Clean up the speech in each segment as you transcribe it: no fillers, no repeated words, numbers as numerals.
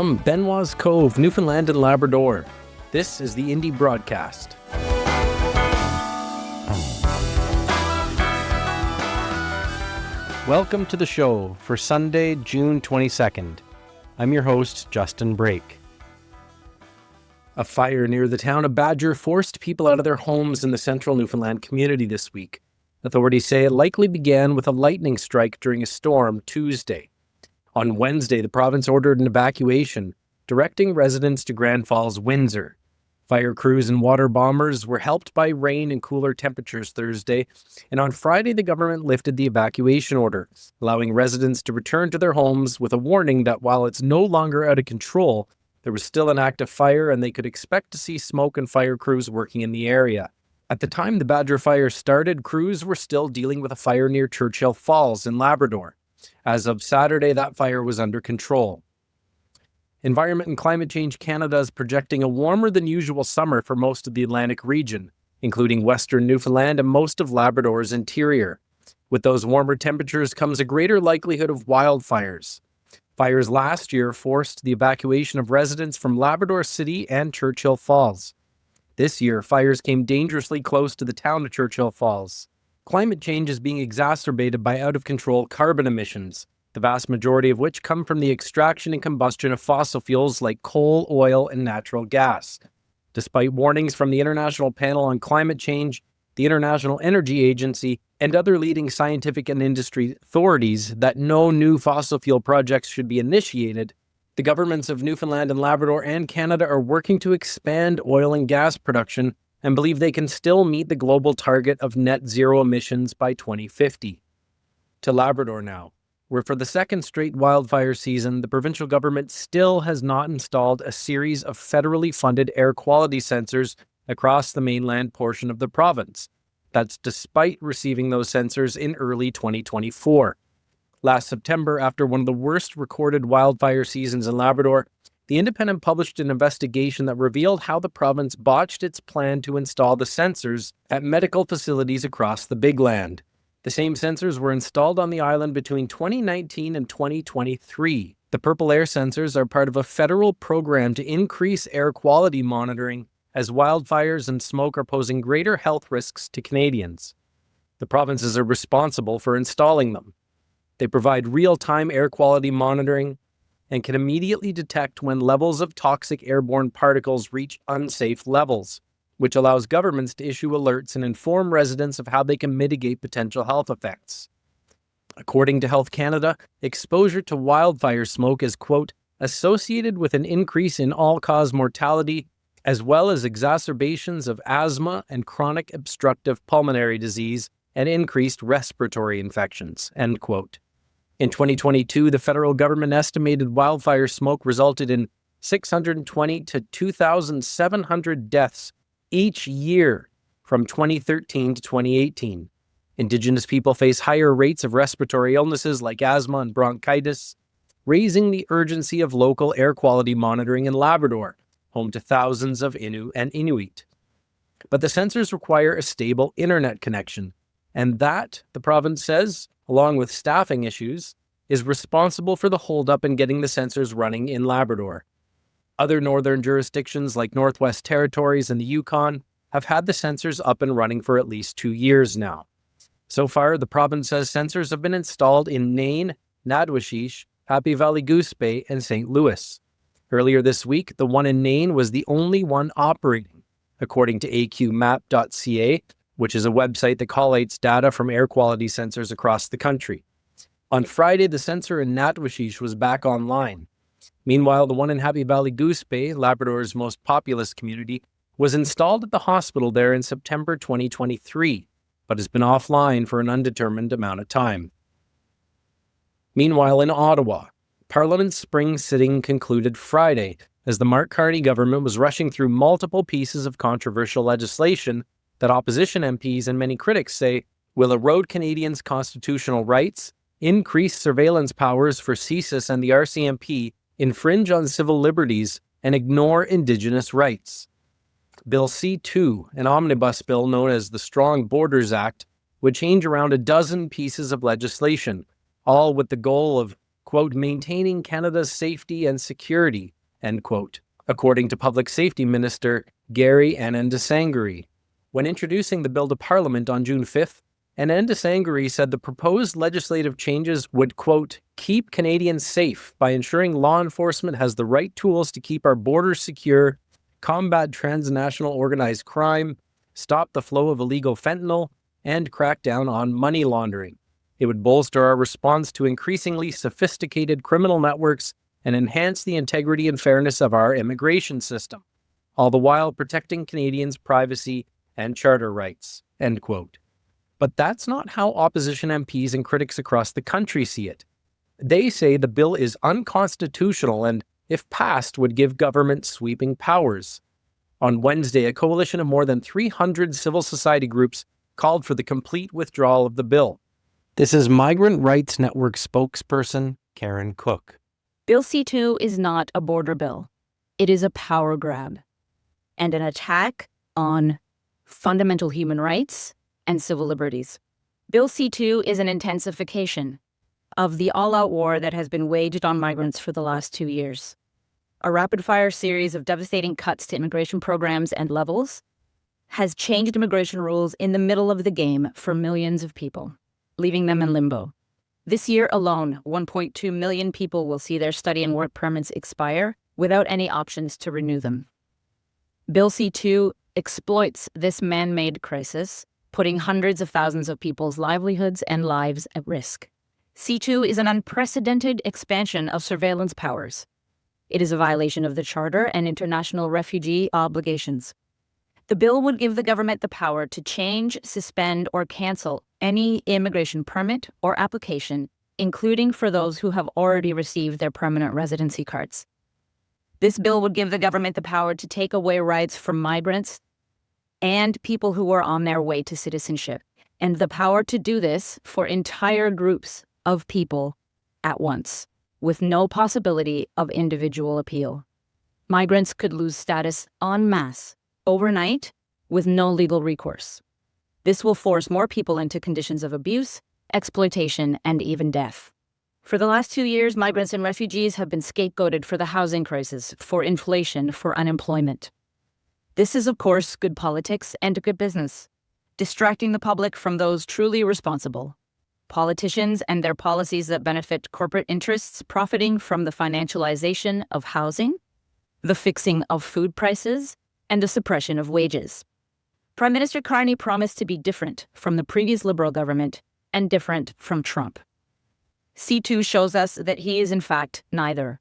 From Benoit's Cove, Newfoundland and Labrador, this is the Indy Broadcast. Welcome to the show for Sunday, June 22nd. I'm your host, Justin Brake. A fire near the town of Badger forced people out of their homes in the central Newfoundland community this week. Authorities say it likely began with a lightning strike during a storm Tuesday. On Wednesday, the province ordered an evacuation, directing residents to Grand Falls, Windsor. Fire crews and water bombers were helped by rain and cooler temperatures Thursday, and on Friday the government lifted the evacuation order, allowing residents to return to their homes with a warning that while it's no longer out of control, there was still an active fire and they could expect to see smoke and fire crews working in the area. At the time the Badger fire started, crews were still dealing with a fire near Churchill Falls in Labrador. As of Saturday, that fire was under control. Environment and Climate Change Canada is projecting a warmer than usual summer for most of the Atlantic region, including western Newfoundland and most of Labrador's interior. With those warmer temperatures comes a greater likelihood of wildfires. Fires last year forced the evacuation of residents from Labrador City and Churchill Falls. This year, fires came dangerously close to the town of Churchill Falls. Climate change is being exacerbated by out-of-control carbon emissions, the vast majority of which come from the extraction and combustion of fossil fuels like coal, oil, and natural gas. Despite warnings from the International Panel on Climate Change, the International Energy Agency, and other leading scientific and industry authorities that no new fossil fuel projects should be initiated, the governments of Newfoundland and Labrador and Canada are working to expand oil and gas production and believe they can still meet the global target of net zero emissions by 2050. To Labrador now, where for the second straight wildfire season, the provincial government still has not installed a series of federally funded air quality sensors across the mainland portion of the province. That's despite receiving those sensors in early 2024. Last September, after one of the worst recorded wildfire seasons in Labrador, The Independent published an investigation that revealed how the province botched its plan to install the sensors at medical facilities across the Big Land. The same sensors were installed on the island between 2019 and 2023. The purple air sensors are part of a federal program to increase air quality monitoring as wildfires and smoke are posing greater health risks to Canadians. The provinces are responsible for installing them. They provide real-time air quality monitoring and can immediately detect when levels of toxic airborne particles reach unsafe levels, which allows governments to issue alerts and inform residents of how they can mitigate potential health effects. According to Health Canada, exposure to wildfire smoke is, quote, associated with an increase in all-cause mortality, as well as exacerbations of asthma and chronic obstructive pulmonary disease and increased respiratory infections, end quote. In 2022, the federal government estimated wildfire smoke resulted in 620 to 2,700 deaths each year from 2013 to 2018. Indigenous people face higher rates of respiratory illnesses like asthma and bronchitis, raising the urgency of local air quality monitoring in Labrador, home to thousands of Innu and Inuit. But the sensors require a stable internet connection, and that, the province says, along with staffing issues, is responsible for the holdup in getting the sensors running in Labrador. Other northern jurisdictions like Northwest Territories and the Yukon have had the sensors up and running for at least 2 years now. So far, the province says sensors have been installed in Nain, Nadwashish, Happy Valley Goose Bay, and St. Louis. Earlier this week, the one in Nain was the only one operating, according to aqmap.ca, which is a website that collates data from air quality sensors across the country. On Friday, the sensor in Natwashish was back online. Meanwhile, the one in Happy Valley Goose Bay, Labrador's most populous community, was installed at the hospital there in September 2023, but has been offline for an undetermined amount of time. Meanwhile, in Ottawa, Parliament's spring sitting concluded Friday as the Mark Carney government was rushing through multiple pieces of controversial legislation that opposition MPs and many critics say will erode Canadians' constitutional rights, increase surveillance powers for CSIS and the RCMP, infringe on civil liberties, and ignore Indigenous rights. Bill C-2, an omnibus bill known as the Strong Borders Act, would change around a dozen pieces of legislation, all with the goal of quote, maintaining Canada's safety and security, end quote, according to Public Safety Minister Gary Anandasangari. When introducing the bill to Parliament on June 5th, Anandasangari said the proposed legislative changes would, quote, keep Canadians safe by ensuring law enforcement has the right tools to keep our borders secure, combat transnational organized crime, stop the flow of illegal fentanyl, and crack down on money laundering. It would bolster our response to increasingly sophisticated criminal networks and enhance the integrity and fairness of our immigration system, all the while protecting Canadians' privacy and charter rights, end quote. But that's not how opposition MPs and critics across the country see it. They say the bill is unconstitutional and, if passed, would give government sweeping powers. On Wednesday, a coalition of more than 300 civil society groups called for the complete withdrawal of the bill. This is Migrant Rights Network spokesperson Karen Cook. Bill C-2 is not a border bill. It is a power grab and an attack on fundamental human rights and civil liberties. Bill C-2 is an intensification of the all-out war that has been waged on migrants for the last 2 years. A rapid-fire series of devastating cuts to immigration programs and levels has changed immigration rules in the middle of the game for millions of people, leaving them in limbo. This year alone, 1.2 million people will see their study and work permits expire without any options to renew them. Bill C-2 exploits this man-made crisis, putting hundreds of thousands of people's livelihoods and lives at risk. C-2 is an unprecedented expansion of surveillance powers. It is a violation of the Charter and international refugee obligations. The bill would give the government the power to change, suspend, or cancel any immigration permit or application, including for those who have already received their permanent residency cards. This bill would give the government the power to take away rights from migrants and people who are on their way to citizenship, and the power to do this for entire groups of people at once, with no possibility of individual appeal. Migrants could lose status en masse, overnight, with no legal recourse. This will force more people into conditions of abuse, exploitation, and even death. For the last 2 years, migrants and refugees have been scapegoated for the housing crisis, for inflation, for unemployment. This is, of course, good politics and good business, distracting the public from those truly responsible. Politicians and their policies that benefit corporate interests profiting from the financialization of housing, the fixing of food prices, and the suppression of wages. Prime Minister Carney promised to be different from the previous Liberal government and different from Trump. C-2 shows us that he is in fact neither.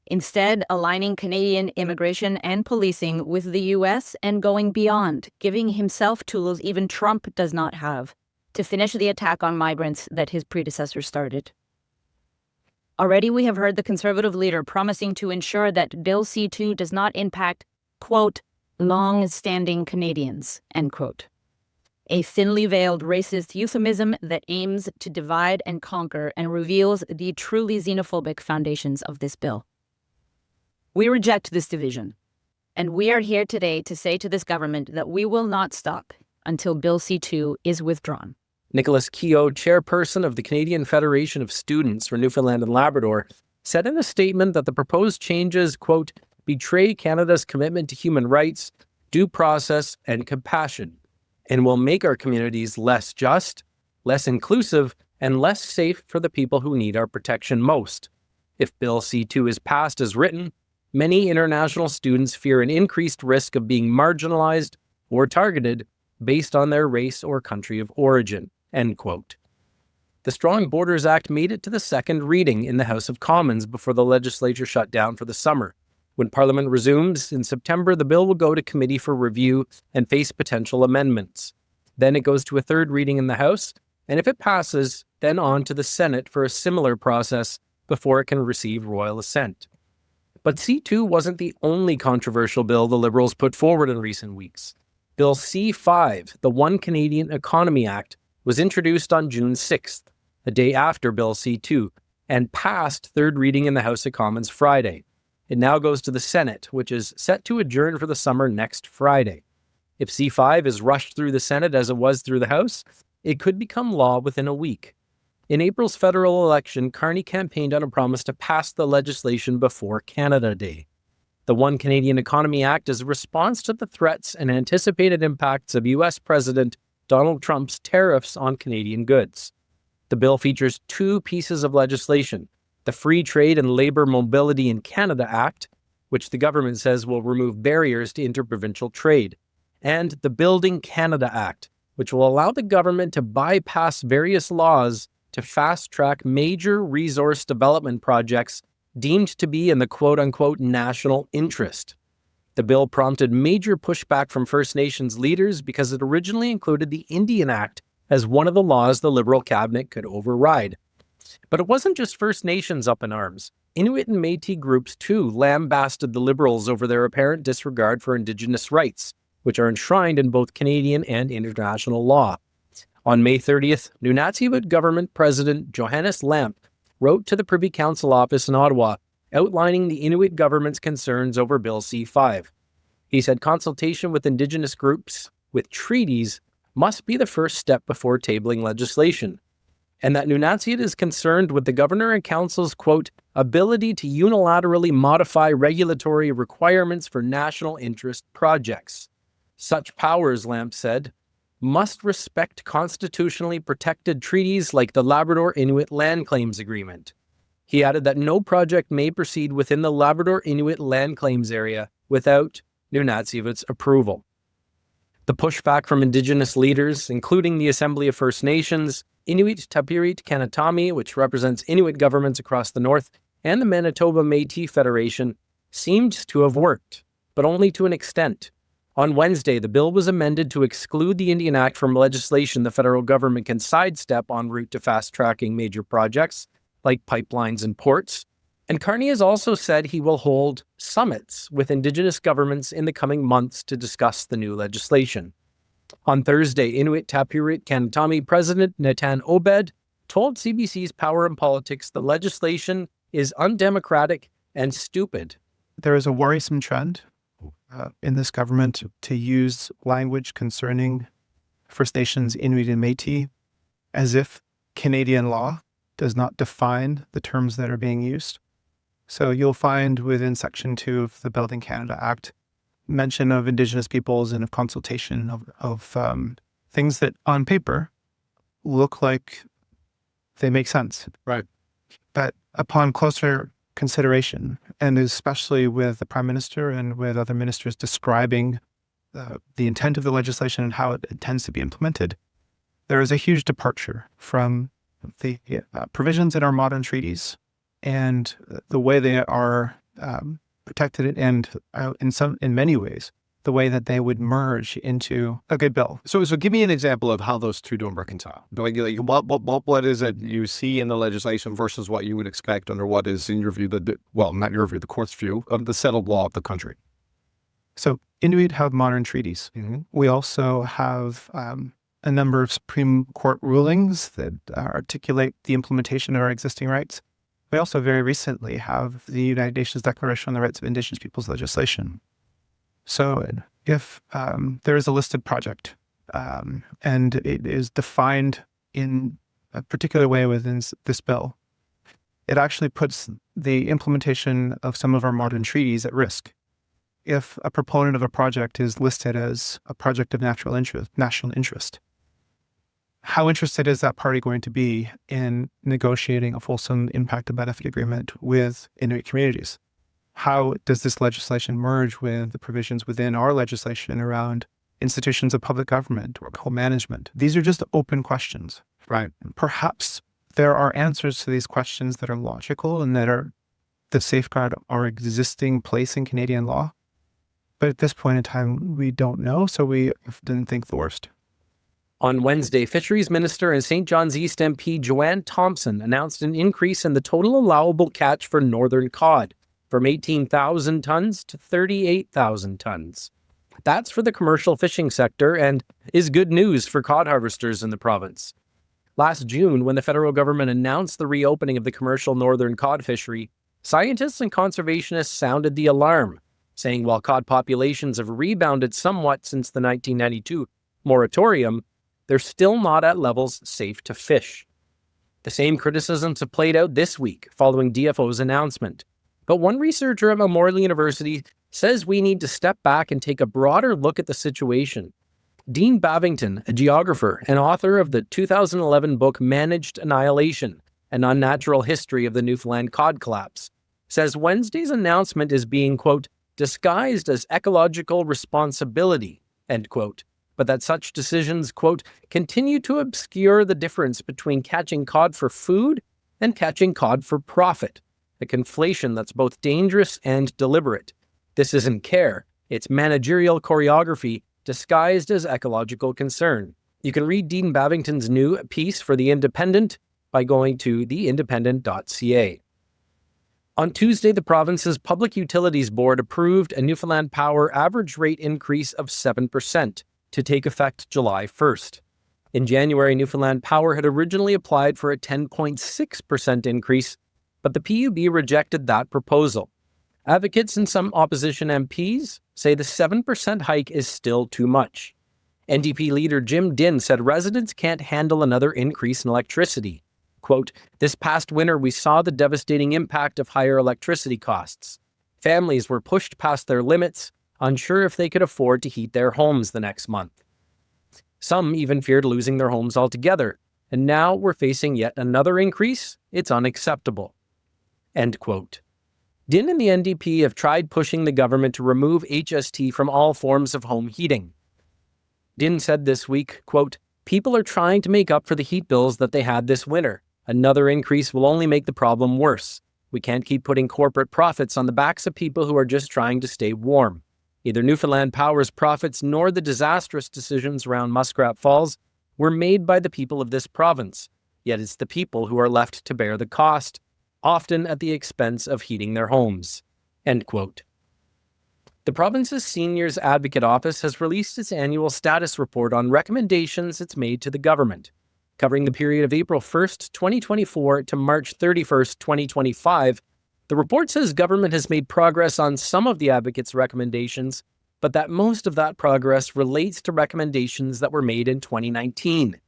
Instead, aligning Canadian immigration and policing with the U.S. and going beyond, giving himself tools even Trump does not have to finish the attack on migrants that his predecessor started. Already we have heard the Conservative leader promising to ensure that Bill C-2 does not impact, quote, long-standing Canadians, end quote. A thinly veiled racist euphemism that aims to divide and conquer and reveals the truly xenophobic foundations of this bill. We reject this division, and we are here today to say to this government that we will not stop until Bill C-2 is withdrawn. Nicholas Keogh, chairperson of the Canadian Federation of Students for Newfoundland and Labrador, said in a statement that the proposed changes, quote, betray Canada's commitment to human rights, due process, and compassion, and will make our communities less just, less inclusive, and less safe for the people who need our protection most. If Bill C-2 is passed as written, many international students fear an increased risk of being marginalized or targeted based on their race or country of origin, end quote. The Strong Borders Act made it to the second reading in the House of Commons before the legislature shut down for the summer. When Parliament resumes in September, the bill will go to committee for review and face potential amendments. Then it goes to a third reading in the House, and if it passes, then on to the Senate for a similar process before it can receive royal assent. But C-2 wasn't the only controversial bill the Liberals put forward in recent weeks. Bill C-5, the One Canadian Economy Act, was introduced on June 6th, a day after Bill C-2, and passed third reading in the House of Commons Friday. It now goes to the Senate, which is set to adjourn for the summer next Friday. If C-5 is rushed through the Senate as it was through the House, it could become law within a week. In April's federal election, Carney campaigned on a promise to pass the legislation before Canada Day. The One Canadian Economy Act is a response to the threats and anticipated impacts of U.S. President Donald Trump's tariffs on Canadian goods. The bill features two pieces of legislation: the Free Trade and Labor Mobility in Canada Act, which the government says will remove barriers to interprovincial trade, and the Building Canada Act, which will allow the government to bypass various laws to fast-track major resource development projects deemed to be in the quote-unquote national interest. The bill prompted major pushback from First Nations leaders because it originally included the Indian Act as one of the laws the Liberal cabinet could override. But it wasn't just First Nations up in arms. Inuit and Métis groups too lambasted the Liberals over their apparent disregard for Indigenous rights, which are enshrined in both Canadian and international law. On May 30th, Nunavut Government President Johannes Lamp wrote to the Privy Council office in Ottawa outlining the Inuit government's concerns over Bill C-5. He said consultation with Indigenous groups with treaties must be the first step before tabling legislation, and that Nunavut is concerned with the Governor and Council's, quote, ability to unilaterally modify regulatory requirements for national interest projects. Such powers, Lamp said, must respect constitutionally protected treaties like the Labrador Inuit Land Claims Agreement. He added that no project may proceed within the Labrador Inuit Land Claims area without Nunavut's approval. The pushback from Indigenous leaders, including the Assembly of First Nations, Inuit Tapirit Kanatami, which represents Inuit governments across the north, and the Manitoba Métis Federation, seemed to have worked, but only to an extent. On Wednesday, the bill was amended to exclude the Indian Act from legislation the federal government can sidestep en route to fast-tracking major projects like pipelines and ports. And Carney has also said he will hold summits with Indigenous governments in the coming months to discuss the new legislation. On Thursday, Inuit Tapirit Kanatami President Natan Obed told CBC's Power and Politics the legislation is undemocratic and stupid. There is a worrisome trend in this government to use language concerning First Nations, Inuit, and Métis as if Canadian law does not define the terms that are being used. So you'll find within Section 2 of the Building Canada Act mention of Indigenous peoples and of consultation of things that on paper look like they make sense. Right. But upon closer consideration, and especially with the Prime Minister and with other ministers describing the intent of the legislation and how it intends to be implemented, there is a huge departure from the provisions in our modern treaties and the way they are protected, and in many ways, the way that they would merge into a good bill. So give me an example of how those two don't reconcile. Like what is it you see in the legislation versus what you would expect under what is, in your view, not your view, the court's view of the settled law of the country? So Inuit have modern treaties. Mm-hmm. We also have a number of Supreme Court rulings that articulate the implementation of our existing rights. We also very recently have the United Nations Declaration on the Rights of Indigenous Peoples legislation. So if there is a listed project and it is defined in a particular way within this bill, it actually puts the implementation of some of our modern treaties at risk. If a proponent of a project is listed as a project of national interest, how interested is that party going to be in negotiating a fulsome impact and benefit agreement with Inuit communities? How does this legislation merge with the provisions within our legislation around institutions of public government or co-management? These are just open questions. Right. Perhaps there are answers to these questions that are logical and that are the safeguard our existing place in Canadian law. But at this point in time, we don't know, so we didn't think the worst. On Wednesday, Fisheries Minister and St. John's East MP Joanne Thompson announced an increase in the total allowable catch for northern cod from 18,000 tons to 38,000 tons. That's for the commercial fishing sector and is good news for cod harvesters in the province. Last June, when the federal government announced the reopening of the commercial northern cod fishery, scientists and conservationists sounded the alarm, saying while cod populations have rebounded somewhat since the 1992 moratorium, they're still not at levels safe to fish. The same criticisms have played out this week following DFO's announcement. But one researcher at Memorial University says we need to step back and take a broader look at the situation. Dean Bavington, a geographer and author of the 2011 book Managed Annihilation, An Unnatural History of the Newfoundland Cod Collapse, says Wednesday's announcement is being, quote, disguised as ecological responsibility, end quote, but that such decisions, quote, continue to obscure the difference between catching cod for food and catching cod for profit, a conflation that's both dangerous and deliberate. This isn't care, it's managerial choreography disguised as ecological concern. You can read Dean Bavington's new piece for The Independent by going to theindependent.ca. On Tuesday, the province's Public Utilities Board approved a Newfoundland Power average rate increase of 7% to take effect July 1st. In January, Newfoundland Power had originally applied for a 10.6% increase, but the PUB rejected that proposal. Advocates and some opposition MPs say the 7% hike is still too much. NDP leader Jim Dinn said residents can't handle another increase in electricity. Quote, this past winter we saw the devastating impact of higher electricity costs. Families were pushed past their limits, unsure if they could afford to heat their homes the next month. Some even feared losing their homes altogether, and now we're facing yet another increase. It's unacceptable. End quote. Dinn and the NDP have tried pushing the government to remove HST from all forms of home heating. Dinn said this week, quote, people are trying to make up for the heat bills that they had this winter. Another increase will only make the problem worse. We can't keep putting corporate profits on the backs of people who are just trying to stay warm. Neither Newfoundland Power's profits nor the disastrous decisions around Muskrat Falls were made by the people of this province, yet it's the people who are left to bear the cost, often at the expense of heating their homes. End quote. The province's Seniors Advocate Office has released its annual status report on recommendations it's made to the government. Covering the period of April 1st, 2024 to March 31st, 2025, the report says government has made progress on some of the advocates' recommendations, but that most of that progress relates to recommendations that were made in 2019.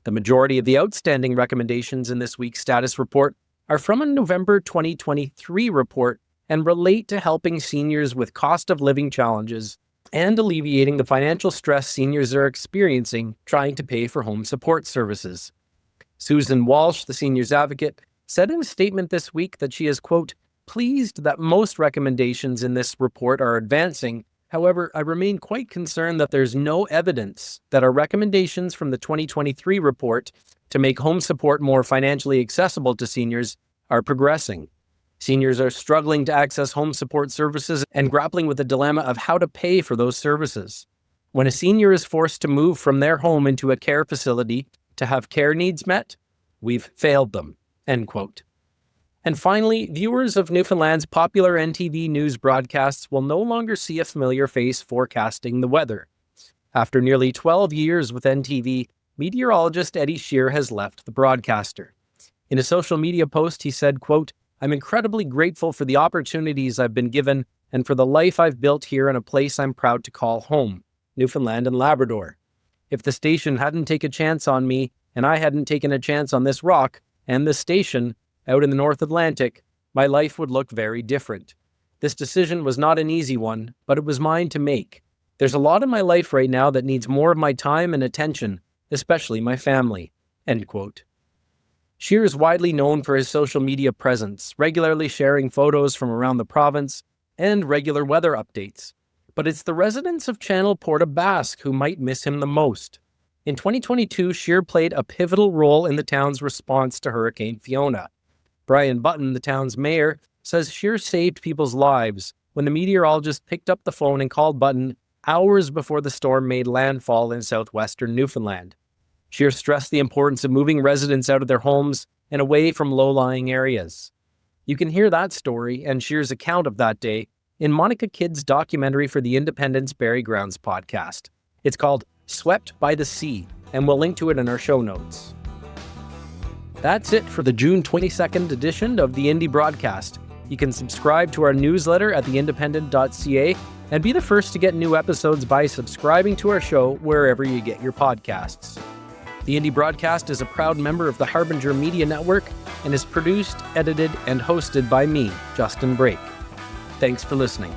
The majority of the outstanding recommendations in this week's status report are from a November 2023 report and relate to helping seniors with cost of living challenges and alleviating the financial stress seniors are experiencing trying to pay for home support services. Susan Walsh, the seniors advocate, said in a statement this week that she is, quote, pleased that most recommendations in this report are advancing. However, I remain quite concerned that there's no evidence that our recommendations from the 2023 report to make home support more financially accessible to seniors are progressing. Seniors are struggling to access home support services and grappling with the dilemma of how to pay for those services. When a senior is forced to move from their home into a care facility to have care needs met, we've failed them, end quote. And finally, viewers of Newfoundland's popular NTV news broadcasts will no longer see a familiar face forecasting the weather. After nearly 12 years with NTV, meteorologist Eddie Sheerr has left the broadcaster. In a social media post, he said, quote, I'm incredibly grateful for the opportunities I've been given and for the life I've built here in a place I'm proud to call home, Newfoundland and Labrador. If the station hadn't taken a chance on me and I hadn't taken a chance on this rock and this station out in the North Atlantic, my life would look very different. This decision was not an easy one, but it was mine to make. There's a lot in my life right now that needs more of my time and attention, especially my family, end quote. Sheerr is widely known for his social media presence, regularly sharing photos from around the province and regular weather updates. But it's the residents of Channel Port-aux-Basques who might miss him the most. In 2022, Sheerr played a pivotal role in the town's response to Hurricane Fiona. Brian Button, the town's mayor, says Sheerr saved people's lives when the meteorologist picked up the phone and called Button hours before the storm made landfall in southwestern Newfoundland. Sheerr stressed the importance of moving residents out of their homes and away from low-lying areas. You can hear that story and Sheerr's account of that day in Monica Kidd's documentary for the Independent's Barrie Grounds podcast. It's called Swept by the Sea, and we'll link to it in our show notes. That's it for the June 22nd edition of the Indy Broadcast. You can subscribe to our newsletter at theindependent.ca and be the first to get new episodes by subscribing to our show wherever you get your podcasts. The Indy Broadcast is a proud member of the Harbinger Media Network and is produced, edited, and hosted by me, Justin Brake. Thanks for listening.